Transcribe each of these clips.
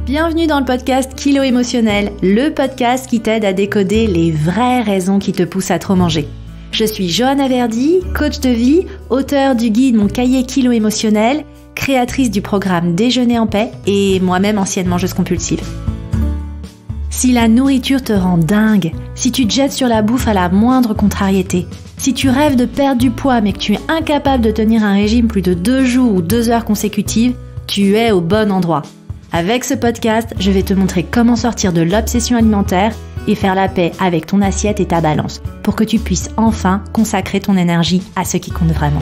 Bienvenue dans le podcast Kilo Émotionnel, le podcast qui t'aide à décoder les vraies raisons qui te poussent à trop manger. Je suis Johanna Verdi, coach de vie, auteure du guide Mon cahier Kilo Émotionnel, créatrice du programme Déjeuner en paix et moi-même ancienne mangeuse compulsive. Si la nourriture te rend dingue, si tu te jettes sur la bouffe à la moindre contrariété, si tu rêves de perdre du poids mais que tu es incapable de tenir un régime plus de 2 jours ou 2 heures consécutives, tu es au bon endroit. Avec ce podcast, je vais te montrer comment sortir de l'obsession alimentaire et faire la paix avec ton assiette et ta balance pour que tu puisses enfin consacrer ton énergie à ce qui compte vraiment.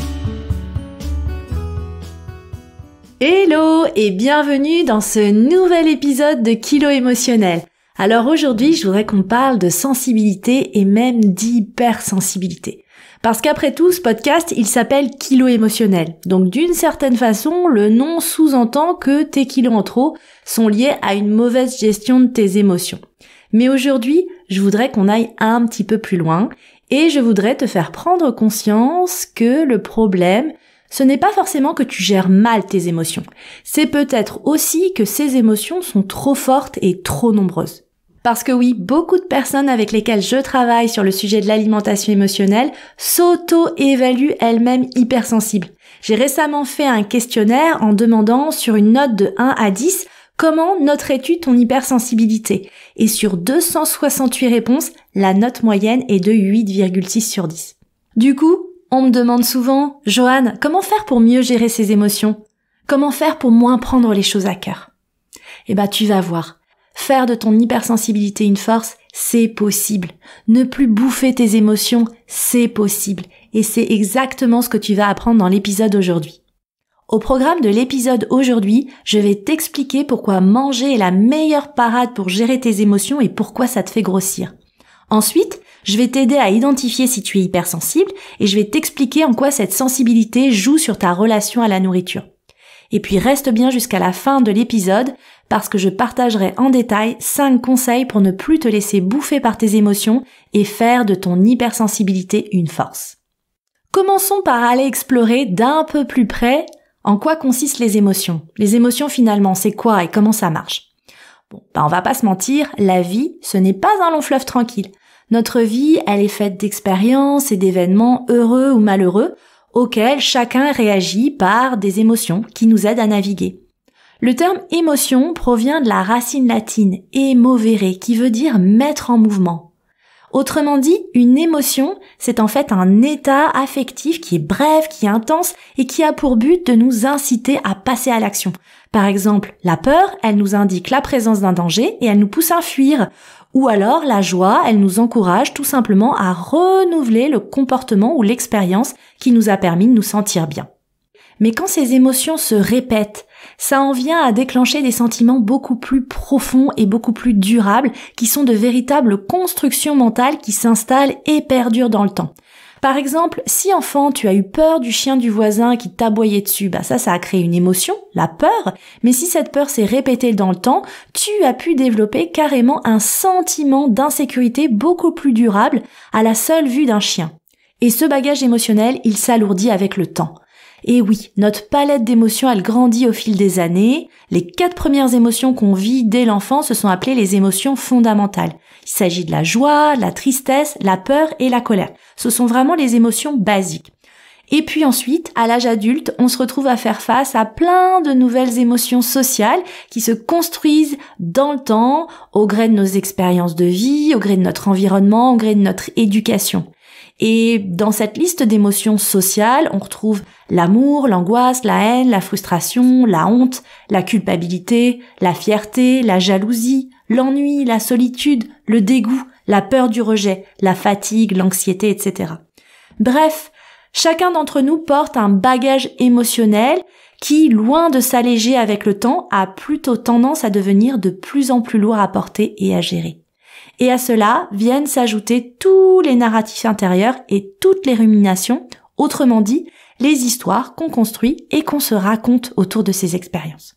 Hello et bienvenue dans ce nouvel épisode de Kilo Émotionnel. Alors aujourd'hui, je voudrais qu'on parle de sensibilité et même d'hypersensibilité. Parce qu'après tout, ce podcast, il s'appelle Kilo Émotionnel. Donc d'une certaine façon, le nom sous-entend que tes kilos en trop sont liés à une mauvaise gestion de tes émotions. Mais aujourd'hui, je voudrais qu'on aille un petit peu plus loin et je voudrais te faire prendre conscience que le problème, ce n'est pas forcément que tu gères mal tes émotions. C'est peut-être aussi que ces émotions sont trop fortes et trop nombreuses. Parce que oui, beaucoup de personnes avec lesquelles je travaille sur le sujet de l'alimentation émotionnelle s'auto-évaluent elles-mêmes hypersensibles. J'ai récemment fait un questionnaire en demandant sur une note de 1 à 10 comment noterais-tu ton hypersensibilité ? Et sur 268 réponses, la note moyenne est de 8,6 sur 10. Du coup, on me demande souvent, Joanne, comment faire pour mieux gérer ses émotions ? Comment faire pour moins prendre les choses à cœur ? Eh ben, tu vas voir. Faire de ton hypersensibilité une force, c'est possible. Ne plus bouffer tes émotions, c'est possible. Et c'est exactement ce que tu vas apprendre dans l'épisode aujourd'hui. Au programme de l'épisode aujourd'hui, je vais t'expliquer pourquoi manger est la meilleure parade pour gérer tes émotions et pourquoi ça te fait grossir. Ensuite, je vais t'aider à identifier si tu es hypersensible et je vais t'expliquer en quoi cette sensibilité joue sur ta relation à la nourriture. Et puis reste bien jusqu'à la fin de l'épisode parce que je partagerai en détail 5 conseils pour ne plus te laisser bouffer par tes émotions et faire de ton hypersensibilité une force. Commençons par aller explorer d'un peu plus près en quoi consistent les émotions. Les émotions finalement, c'est quoi et comment ça marche ? On va pas se mentir, la vie, ce n'est pas un long fleuve tranquille. Notre vie, elle est faite d'expériences et d'événements heureux ou malheureux auxquels chacun réagit par des émotions qui nous aident à naviguer. Le terme émotion provient de la racine latine emovere qui veut dire mettre en mouvement. Autrement dit, une émotion, c'est en fait un état affectif qui est bref, qui est intense et qui a pour but de nous inciter à passer à l'action. Par exemple, la peur, elle nous indique la présence d'un danger et elle nous pousse à fuir. Ou alors, la joie, elle nous encourage tout simplement à renouveler le comportement ou l'expérience qui nous a permis de nous sentir bien. Mais quand ces émotions se répètent, ça en vient à déclencher des sentiments beaucoup plus profonds et beaucoup plus durables qui sont de véritables constructions mentales qui s'installent et perdurent dans le temps. Par exemple, si enfant tu as eu peur du chien du voisin qui t'aboyait dessus, ça a créé une émotion, la peur, mais si cette peur s'est répétée dans le temps, tu as pu développer carrément un sentiment d'insécurité beaucoup plus durable à la seule vue d'un chien. Et ce bagage émotionnel, il s'alourdit avec le temps. Et oui, notre palette d'émotions, elle grandit au fil des années. Les 4 premières émotions qu'on vit dès l'enfance se sont appelées les émotions fondamentales. Il s'agit de la joie, la tristesse, la peur et la colère. Ce sont vraiment les émotions basiques. Et puis ensuite, à l'âge adulte, on se retrouve à faire face à plein de nouvelles émotions sociales qui se construisent dans le temps, au gré de nos expériences de vie, au gré de notre environnement, au gré de notre éducation. Et dans cette liste d'émotions sociales, on retrouve l'amour, l'angoisse, la haine, la frustration, la honte, la culpabilité, la fierté, la jalousie, l'ennui, la solitude, le dégoût, la peur du rejet, la fatigue, l'anxiété, etc. Bref, chacun d'entre nous porte un bagage émotionnel qui, loin de s'alléger avec le temps, a plutôt tendance à devenir de plus en plus lourd à porter et à gérer. Et à cela viennent s'ajouter tous les narratifs intérieurs et toutes les ruminations, autrement dit, les histoires qu'on construit et qu'on se raconte autour de ces expériences.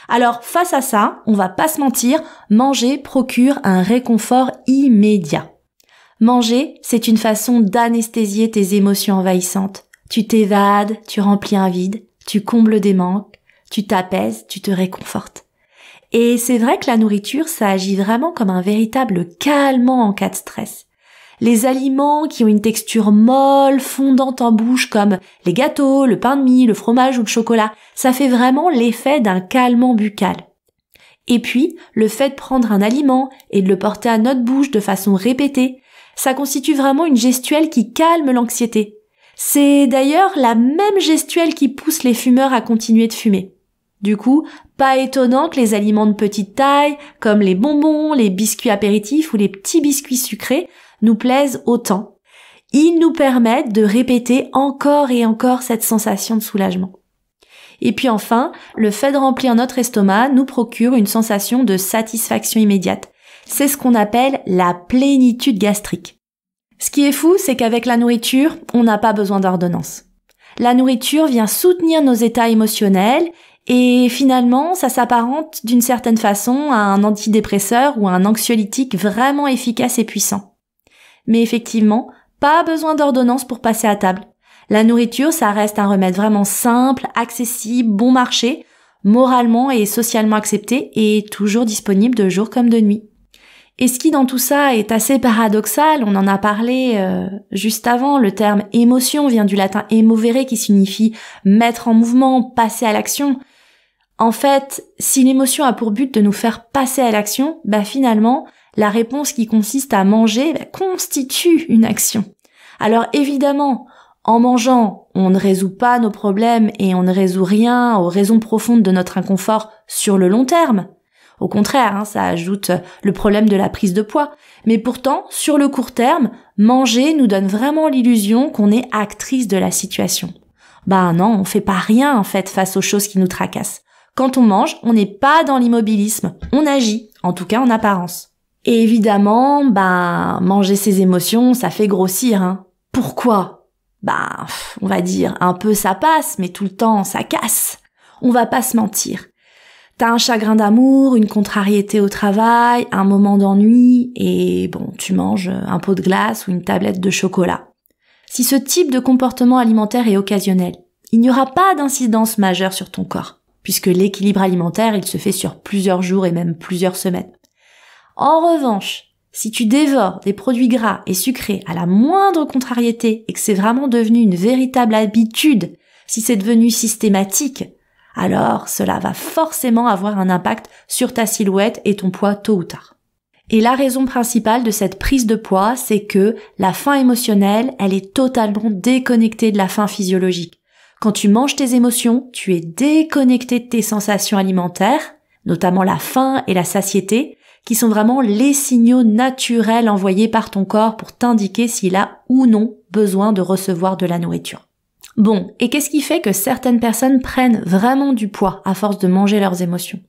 Alors, face à ça, on va pas se mentir, manger procure un réconfort immédiat. Manger, c'est une façon d'anesthésier tes émotions envahissantes. Tu t'évades, tu remplis un vide, tu combles des manques, tu t'apaises, tu te réconfortes. Et c'est vrai que la nourriture, ça agit vraiment comme un véritable calmant en cas de stress. Les aliments qui ont une texture molle, fondante en bouche comme les gâteaux, le pain de mie, le fromage ou le chocolat, ça fait vraiment l'effet d'un calmant buccal. Et puis, le fait de prendre un aliment et de le porter à notre bouche de façon répétée, ça constitue vraiment une gestuelle qui calme l'anxiété. C'est d'ailleurs la même gestuelle qui pousse les fumeurs à continuer de fumer. Du coup, pas étonnant que les aliments de petite taille, comme les bonbons, les biscuits apéritifs ou les petits biscuits sucrés, nous plaisent autant. Ils nous permettent de répéter encore et encore cette sensation de soulagement. Et puis enfin, le fait de remplir notre estomac nous procure une sensation de satisfaction immédiate. C'est ce qu'on appelle la plénitude gastrique. Ce qui est fou, c'est qu'avec la nourriture, on n'a pas besoin d'ordonnance. La nourriture vient soutenir nos états émotionnels et finalement, ça s'apparente d'une certaine façon à un antidépresseur ou à un anxiolytique vraiment efficace et puissant. Mais effectivement, pas besoin d'ordonnance pour passer à table. La nourriture, ça reste un remède vraiment simple, accessible, bon marché, moralement et socialement accepté et toujours disponible de jour comme de nuit. Et ce qui dans tout ça est assez paradoxal, on en a parlé juste avant, le terme émotion vient du latin emovere qui signifie mettre en mouvement, passer à l'action. En fait, si l'émotion a pour but de nous faire passer à l'action, finalement, la réponse qui consiste à manger constitue une action. Alors évidemment, en mangeant, on ne résout pas nos problèmes et on ne résout rien aux raisons profondes de notre inconfort sur le long terme. Au contraire, ça ajoute le problème de la prise de poids. Mais pourtant, sur le court terme, manger nous donne vraiment l'illusion qu'on est actrice de la situation. Non, on fait pas rien en fait face aux choses qui nous tracassent. Quand on mange, on n'est pas dans l'immobilisme, on agit, en tout cas en apparence. Et évidemment, manger ses émotions, ça fait grossir. Pourquoi ? On va dire un peu ça passe, mais tout le temps ça casse. On va pas se mentir. T'as un chagrin d'amour, une contrariété au travail, un moment d'ennui, et tu manges un pot de glace ou une tablette de chocolat. Si ce type de comportement alimentaire est occasionnel, il n'y aura pas d'incidence majeure sur ton corps, puisque l'équilibre alimentaire, il se fait sur plusieurs jours et même plusieurs semaines. En revanche, si tu dévores des produits gras et sucrés à la moindre contrariété et que c'est vraiment devenu une véritable habitude, si c'est devenu systématique, alors cela va forcément avoir un impact sur ta silhouette et ton poids tôt ou tard. Et la raison principale de cette prise de poids, c'est que la faim émotionnelle, elle est totalement déconnectée de la faim physiologique. Quand tu manges tes émotions, tu es déconnecté de tes sensations alimentaires, notamment la faim et la satiété, qui sont vraiment les signaux naturels envoyés par ton corps pour t'indiquer s'il a ou non besoin de recevoir de la nourriture. Bon, et qu'est-ce qui fait que certaines personnes prennent vraiment du poids à force de manger leurs émotions ?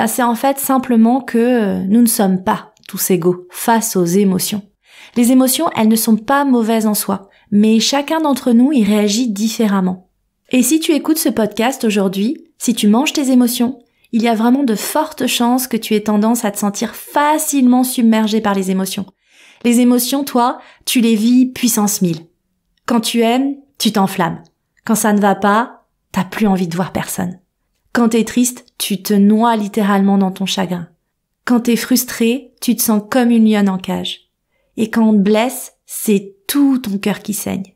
C'est en fait simplement que nous ne sommes pas tous égaux face aux émotions. Les émotions, elles ne sont pas mauvaises en soi, mais chacun d'entre nous y réagit différemment. Et si tu écoutes ce podcast aujourd'hui, si tu manges tes émotions, il y a vraiment de fortes chances que tu aies tendance à te sentir facilement submergé par les émotions. Les émotions, toi, tu les vis puissance 1000. Quand tu aimes, tu t'enflammes. Quand ça ne va pas, t'as plus envie de voir personne. Quand t'es triste, tu te noies littéralement dans ton chagrin. Quand t'es frustré, tu te sens comme une lionne en cage. Et quand on te blesse, c'est tout ton cœur qui saigne.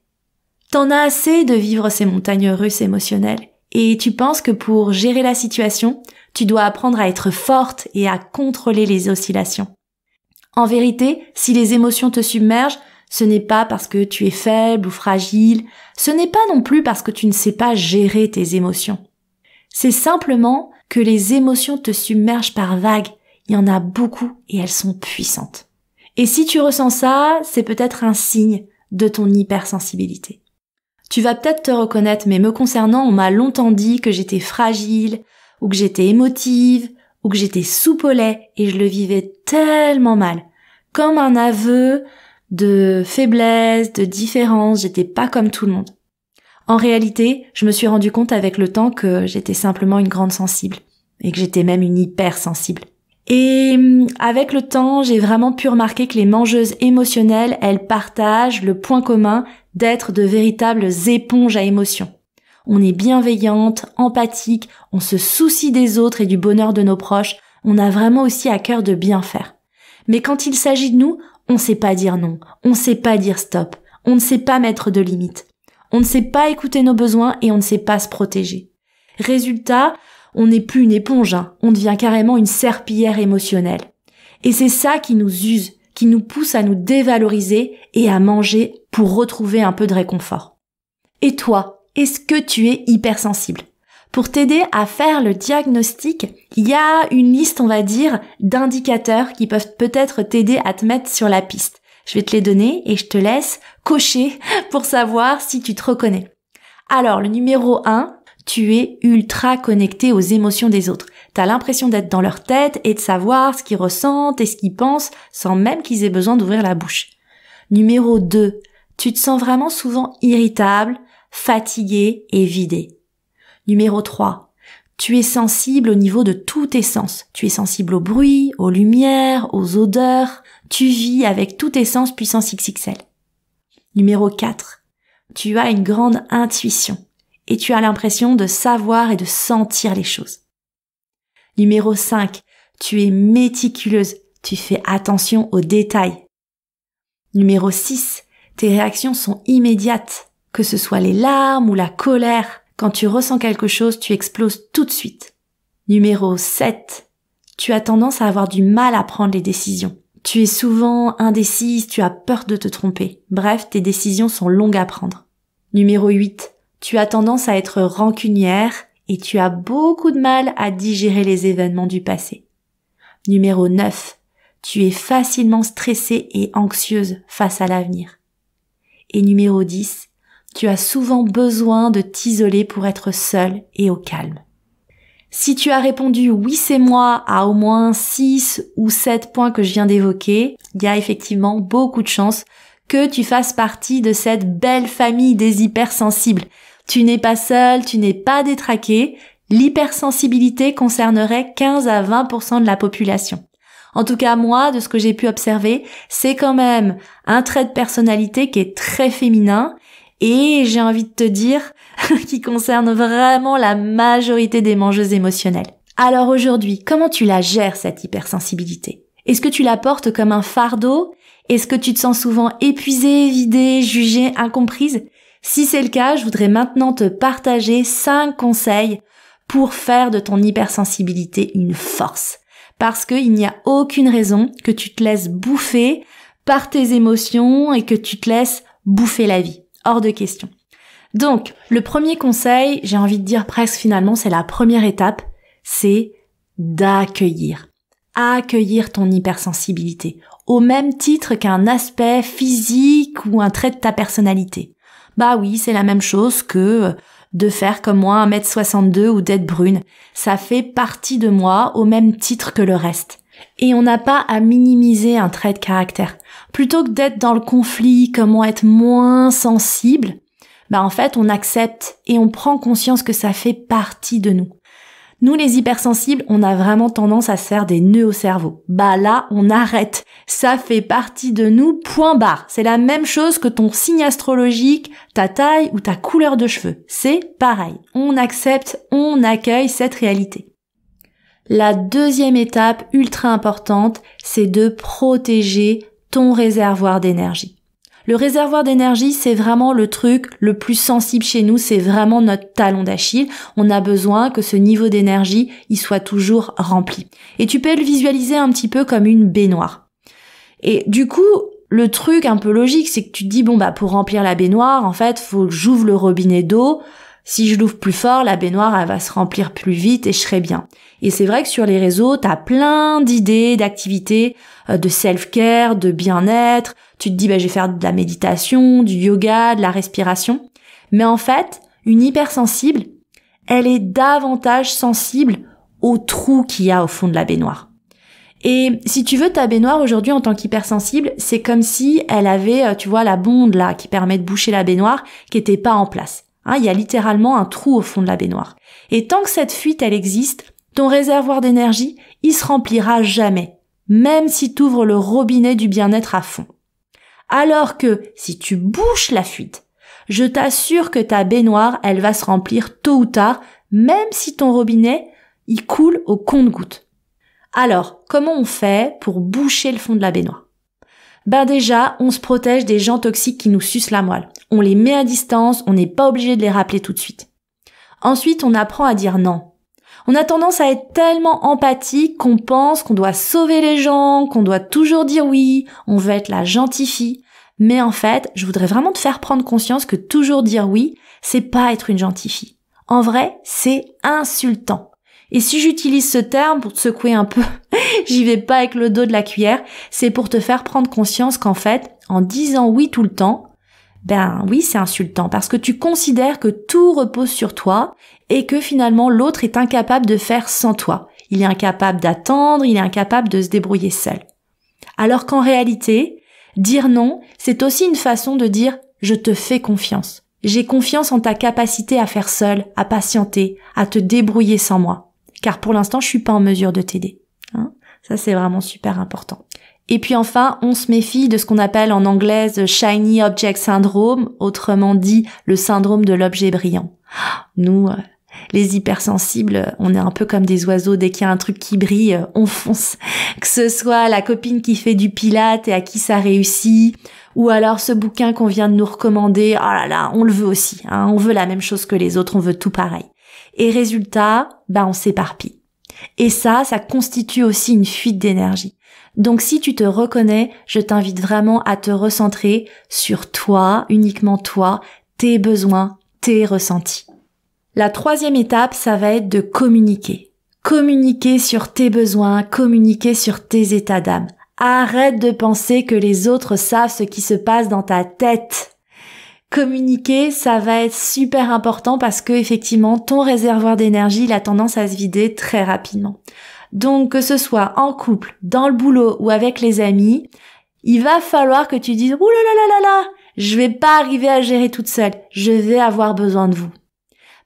T'en as assez de vivre ces montagnes russes émotionnelles. Et tu penses que pour gérer la situation, tu dois apprendre à être forte et à contrôler les oscillations. En vérité, si les émotions te submergent, ce n'est pas parce que tu es faible ou fragile, ce n'est pas non plus parce que tu ne sais pas gérer tes émotions. C'est simplement que les émotions te submergent par vagues. Il y en a beaucoup et elles sont puissantes. Et si tu ressens ça, c'est peut-être un signe de ton hypersensibilité. Tu vas peut-être te reconnaître, mais me concernant, on m'a longtemps dit que j'étais fragile, ou que j'étais émotive, ou que j'étais soupe au lait, et je le vivais tellement mal. Comme un aveu de faiblesse, de différence, j'étais pas comme tout le monde. En réalité, je me suis rendu compte avec le temps que j'étais simplement une grande sensible, et que j'étais même une hypersensible. Et avec le temps, j'ai vraiment pu remarquer que les mangeuses émotionnelles, elles partagent le point commun d'être de véritables éponges à émotions. On est bienveillante, empathique, on se soucie des autres et du bonheur de nos proches, On a vraiment aussi à cœur de bien faire. Mais quand il s'agit de nous, on ne sait pas dire non, on ne sait pas dire stop, on ne sait pas mettre de limites. On ne sait pas écouter nos besoins et on ne sait pas se protéger. Résultat, on n'est plus une éponge, on devient carrément une serpillière émotionnelle. Et c'est ça qui nous use, qui nous pousse à nous dévaloriser et à manger pour retrouver un peu de réconfort. Et toi, est-ce que tu es hypersensible ? Pour t'aider à faire le diagnostic, il y a une liste, on va dire, d'indicateurs qui peuvent peut-être t'aider à te mettre sur la piste. Je vais te les donner et je te laisse cocher pour savoir si tu te reconnais. Alors, le numéro 1, tu es ultra connecté aux émotions des autres. T'as l'impression d'être dans leur tête et de savoir ce qu'ils ressentent et ce qu'ils pensent sans même qu'ils aient besoin d'ouvrir la bouche. Numéro 2, tu te sens vraiment souvent irritable, fatigué et vidé. Numéro 3, tu es sensible au niveau de tous tes sens. Tu es sensible au bruit, aux lumières, aux odeurs. Tu vis avec tous tes sens puissance XXL. Numéro 4, tu as une grande intuition et tu as l'impression de savoir et de sentir les choses. Numéro 5, tu es méticuleuse. Tu fais attention aux détails. Numéro 6, tes réactions sont immédiates, que ce soit les larmes ou la colère. Quand tu ressens quelque chose, tu exploses tout de suite. Numéro 7, tu as tendance à avoir du mal à prendre les décisions. Tu es souvent indécise, tu as peur de te tromper. Bref, tes décisions sont longues à prendre. Numéro 8, tu as tendance à être rancunière et tu as beaucoup de mal à digérer les événements du passé. Numéro 9, tu es facilement stressée et anxieuse face à l'avenir. Et numéro 10, tu as souvent besoin de t'isoler pour être seule et au calme. Si tu as répondu oui c'est moi à au moins 6 ou 7 points que je viens d'évoquer, il y a effectivement beaucoup de chances que tu fasses partie de cette belle famille des hypersensibles. Tu n'es pas seul, tu n'es pas détraqué. L'hypersensibilité concernerait 15 à 20% de la population. En tout cas, moi, de ce que j'ai pu observer, c'est quand même un trait de personnalité qui est très féminin et j'ai envie de te dire qui concerne vraiment la majorité des mangeuses émotionnelles. Alors aujourd'hui, comment tu la gères cette hypersensibilité ? Est-ce que tu la portes comme un fardeau ? Est-ce que tu te sens souvent épuisée, vidée, jugée, incomprise ? Si c'est le cas, je voudrais maintenant te partager 5 conseils pour faire de ton hypersensibilité une force. Parce qu'il n'y a aucune raison que tu te laisses bouffer par tes émotions et que tu te laisses bouffer la vie. Hors de question. Donc, le premier conseil, j'ai envie de dire presque finalement, c'est la première étape, c'est d'accueillir. Accueillir ton hypersensibilité, au même titre qu'un aspect physique ou un trait de ta personnalité. Bah oui, c'est la même chose que de faire comme moi 1m62 ou d'être brune. Ça fait partie de moi au même titre que le reste. Et on n'a pas à minimiser un trait de caractère. Plutôt que d'être dans le conflit, comment être moins sensible, bah en fait on accepte et on prend conscience que ça fait partie de nous. Nous les hypersensibles, on a vraiment tendance à se faire des nœuds au cerveau. Bah là, on arrête. Ça fait partie de nous, point barre. C'est la même chose que ton signe astrologique, ta taille ou ta couleur de cheveux. C'est pareil. On accepte, on accueille cette réalité. La deuxième étape ultra importante, c'est de protéger ton réservoir d'énergie. Le réservoir d'énergie, c'est vraiment le truc le plus sensible chez nous, c'est vraiment notre talon d'Achille. On a besoin que ce niveau d'énergie, il soit toujours rempli. Et tu peux le visualiser un petit peu comme une baignoire. Et du coup, le truc un peu logique, c'est que tu te dis, bon bah pour remplir la baignoire, en fait, faut que j'ouvre le robinet d'eau. Si je l'ouvre plus fort, la baignoire, elle va se remplir plus vite et je serai bien. Et c'est vrai que sur les réseaux, t'as plein d'idées, d'activités, de self-care, de bien-être. Tu te dis, je vais faire de la méditation, du yoga, de la respiration. Mais en fait, une hypersensible, elle est davantage sensible au trou qu'il y a au fond de la baignoire. Et si tu veux, ta baignoire aujourd'hui en tant qu'hypersensible, c'est comme si elle avait, tu vois, la bonde là qui permet de boucher la baignoire qui était pas en place. Il y a littéralement un trou au fond de la baignoire. Et tant que cette fuite, elle existe, ton réservoir d'énergie, il se remplira jamais, même si tu ouvres le robinet du bien-être à fond. Alors que si tu bouches la fuite, je t'assure que ta baignoire, elle va se remplir tôt ou tard, même si ton robinet, il coule au compte-gouttes. Alors, comment on fait pour boucher le fond de la baignoire? Ben déjà, on se protège des gens toxiques qui nous sucent la moelle. On les met à distance, on n'est pas obligé de les rappeler tout de suite. Ensuite, on apprend à dire non. On a tendance à être tellement empathique qu'on pense qu'on doit sauver les gens, qu'on doit toujours dire oui, on veut être la gentille fille. Mais en fait, je voudrais vraiment te faire prendre conscience que toujours dire oui, c'est pas être une gentille fille. En vrai, c'est insultant. Et si j'utilise ce terme pour te secouer un peu, j'y vais pas avec le dos de la cuillère, c'est pour te faire prendre conscience qu'en fait, en disant oui tout le temps, ben oui, c'est insultant parce que tu considères que tout repose sur toi et que finalement l'autre est incapable de faire sans toi. Il est incapable d'attendre, il est incapable de se débrouiller seul. Alors qu'en réalité, dire non, c'est aussi une façon de dire « je te fais confiance ». J'ai confiance en ta capacité à faire seul, à patienter, à te débrouiller sans moi. Car pour l'instant, je suis pas en mesure de t'aider. Ça, c'est vraiment super important. Et puis enfin, on se méfie de ce qu'on appelle en anglais « shiny object syndrome », autrement dit le syndrome de l'objet brillant. Nous, les hypersensibles, on est un peu comme des oiseaux, dès qu'il y a un truc qui brille, on fonce. Que ce soit la copine qui fait du pilate et à qui ça réussit, ou alors ce bouquin qu'on vient de nous recommander, oh là là, on le veut aussi, on veut la même chose que les autres, on veut tout pareil. Et résultat, on s'éparpille. Et ça constitue aussi une fuite d'énergie. Donc si tu te reconnais, je t'invite vraiment à te recentrer sur toi, uniquement toi, tes besoins, tes ressentis. La troisième étape, ça va être de communiquer. Communiquer sur tes besoins, communiquer sur tes états d'âme. Arrête de penser que les autres savent ce qui se passe dans ta tête. Communiquer, ça va être super important parce que effectivement, ton réservoir d'énergie, il a tendance à se vider très rapidement. Donc, que ce soit en couple, dans le boulot ou avec les amis, il va falloir que tu dises « Ouh là là là là là, je vais pas arriver à gérer toute seule, je vais avoir besoin de vous. »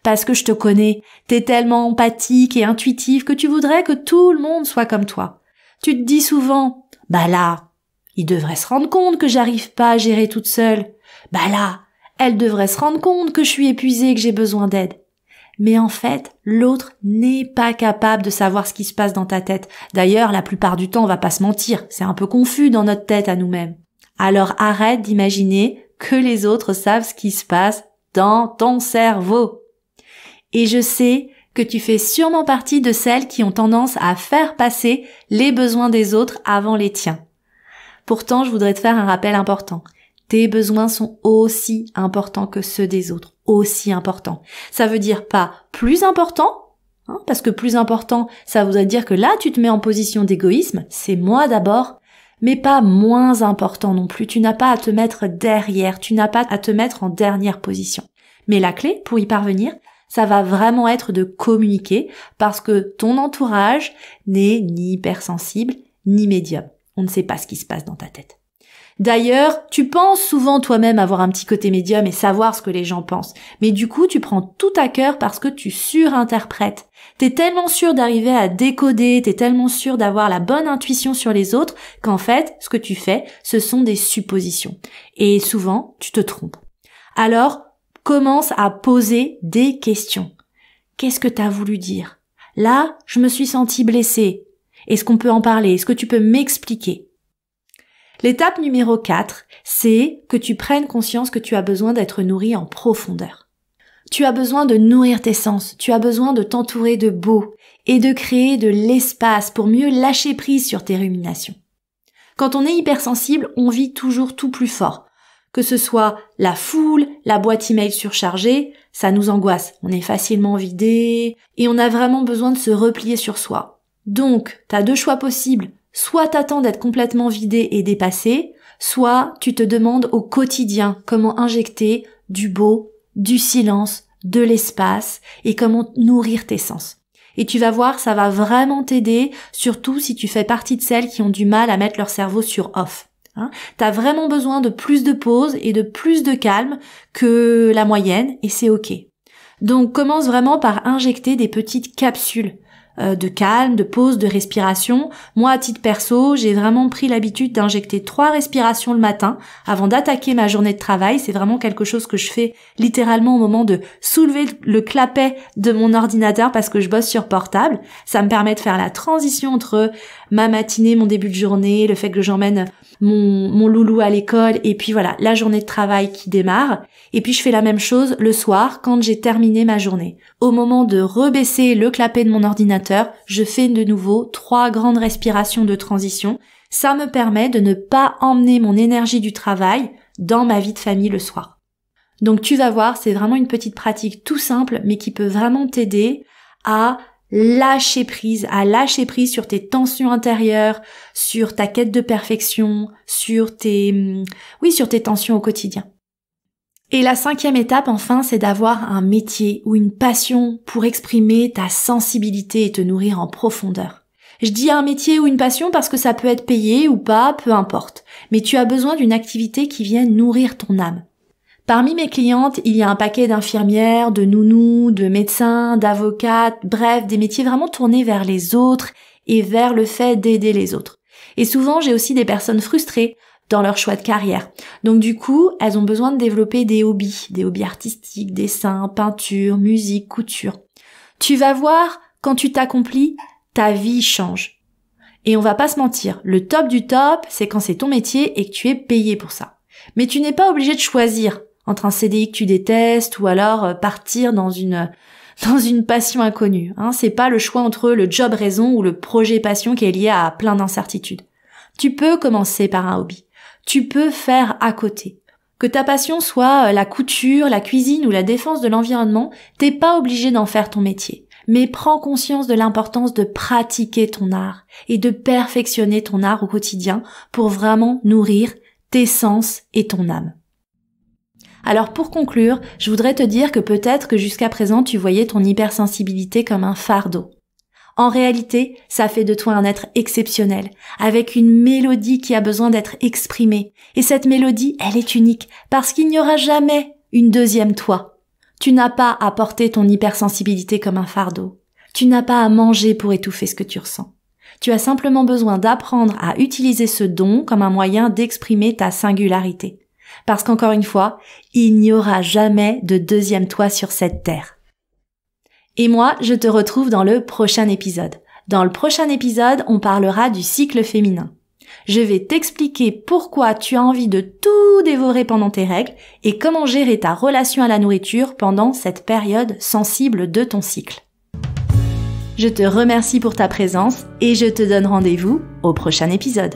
Parce que je te connais, t'es tellement empathique et intuitive que tu voudrais que tout le monde soit comme toi. Tu te dis souvent « Bah là, il devrait se rendre compte que j'arrive pas à gérer toute seule. Bah là, elle devrait se rendre compte que je suis épuisée et que j'ai besoin d'aide. » Mais en fait, l'autre n'est pas capable de savoir ce qui se passe dans ta tête. D'ailleurs, la plupart du temps, on va pas se mentir, c'est un peu confus dans notre tête à nous-mêmes. Alors arrête d'imaginer que les autres savent ce qui se passe dans ton cerveau. Et je sais que tu fais sûrement partie de celles qui ont tendance à faire passer les besoins des autres avant les tiens. Pourtant, je voudrais te faire un rappel important. Tes besoins sont aussi importants que ceux des autres, aussi importants. Ça veut dire pas plus important, parce que plus important, ça voudrait dire que là, tu te mets en position d'égoïsme, c'est moi d'abord, mais pas moins important non plus. Tu n'as pas à te mettre derrière, tu n'as pas à te mettre en dernière position. Mais la clé pour y parvenir, ça va vraiment être de communiquer parce que ton entourage n'est ni hypersensible, ni médium. On ne sait pas ce qui se passe dans ta tête. D'ailleurs, tu penses souvent toi-même avoir un petit côté médium et savoir ce que les gens pensent. Mais du coup, tu prends tout à cœur parce que tu surinterprètes. T'es tellement sûr d'arriver à décoder, t'es tellement sûr d'avoir la bonne intuition sur les autres qu'en fait, ce que tu fais, ce sont des suppositions. Et souvent, tu te trompes. Alors, commence à poser des questions. Qu'est-ce que t'as voulu dire? Là, je me suis sentie blessée. Est-ce qu'on peut en parler? Est-ce que tu peux m'expliquer? L'étape numéro 4, c'est que tu prennes conscience que tu as besoin d'être nourri en profondeur. Tu as besoin de nourrir tes sens, tu as besoin de t'entourer de beau et de créer de l'espace pour mieux lâcher prise sur tes ruminations. Quand on est hypersensible, on vit toujours tout plus fort. Que ce soit la foule, la boîte email surchargée, ça nous angoisse. On est facilement vidé et on a vraiment besoin de se replier sur soi. Donc, t'as deux choix possibles. Soit t'attends d'être complètement vidé et dépassé, soit tu te demandes au quotidien comment injecter du beau, du silence, de l'espace et comment nourrir tes sens. Et tu vas voir, ça va vraiment t'aider, surtout si tu fais partie de celles qui ont du mal à mettre leur cerveau sur off. T'as vraiment besoin de plus de pause et de plus de calme que la moyenne et c'est ok. Donc commence vraiment par injecter des petites capsules de calme, de pause, de respiration. Moi, à titre perso, j'ai vraiment pris l'habitude d'injecter 3 respirations le matin avant d'attaquer ma journée de travail. C'est vraiment quelque chose que je fais littéralement au moment de soulever le clapet de mon ordinateur parce que je bosse sur portable. Ça me permet de faire la transition entre ma matinée, mon début de journée, le fait que j'emmène mon loulou à l'école et puis voilà, la journée de travail qui démarre. Et puis je fais la même chose le soir quand j'ai terminé ma journée. Au moment de rebaisser le clapet de mon ordinateur, je fais de nouveau 3 grandes respirations de transition. Ça me permet de ne pas emmener mon énergie du travail dans ma vie de famille le soir. Donc tu vas voir, c'est vraiment une petite pratique tout simple mais qui peut vraiment t'aider à lâcher prise sur tes tensions intérieures, sur ta quête de perfection, sur tes tensions au quotidien. Et la 5e étape, enfin, c'est d'avoir un métier ou une passion pour exprimer ta sensibilité et te nourrir en profondeur. Je dis un métier ou une passion parce que ça peut être payé ou pas, peu importe. Mais tu as besoin d'une activité qui vienne nourrir ton âme. Parmi mes clientes, il y a un paquet d'infirmières, de nounous, de médecins, d'avocates, bref, des métiers vraiment tournés vers les autres et vers le fait d'aider les autres. Et souvent, j'ai aussi des personnes frustrées dans leur choix de carrière. Donc du coup, elles ont besoin de développer des hobbies artistiques, dessin, peinture, musique, couture. Tu vas voir, quand tu t'accomplis, ta vie change. Et on va pas se mentir, le top du top, c'est quand c'est ton métier et que tu es payé pour ça. Mais tu n'es pas obligé de choisir entre un CDI que tu détestes ou alors partir dans une passion inconnue. C'est pas le choix entre le job raison ou le projet passion qui est lié à plein d'incertitudes. Tu peux commencer par un hobby. Tu peux faire à côté. Que ta passion soit la couture, la cuisine ou la défense de l'environnement, t'es pas obligé d'en faire ton métier. Mais prends conscience de l'importance de pratiquer ton art et de perfectionner ton art au quotidien pour vraiment nourrir tes sens et ton âme. Alors pour conclure, je voudrais te dire que peut-être que jusqu'à présent tu voyais ton hypersensibilité comme un fardeau. En réalité, ça fait de toi un être exceptionnel, avec une mélodie qui a besoin d'être exprimée. Et cette mélodie, elle est unique, parce qu'il n'y aura jamais une deuxième toi. Tu n'as pas à porter ton hypersensibilité comme un fardeau. Tu n'as pas à manger pour étouffer ce que tu ressens. Tu as simplement besoin d'apprendre à utiliser ce don comme un moyen d'exprimer ta singularité. Parce qu'encore une fois, il n'y aura jamais de deuxième toi sur cette terre. Et moi, je te retrouve dans le prochain épisode. Dans le prochain épisode, on parlera du cycle féminin. Je vais t'expliquer pourquoi tu as envie de tout dévorer pendant tes règles et comment gérer ta relation à la nourriture pendant cette période sensible de ton cycle. Je te remercie pour ta présence et je te donne rendez-vous au prochain épisode.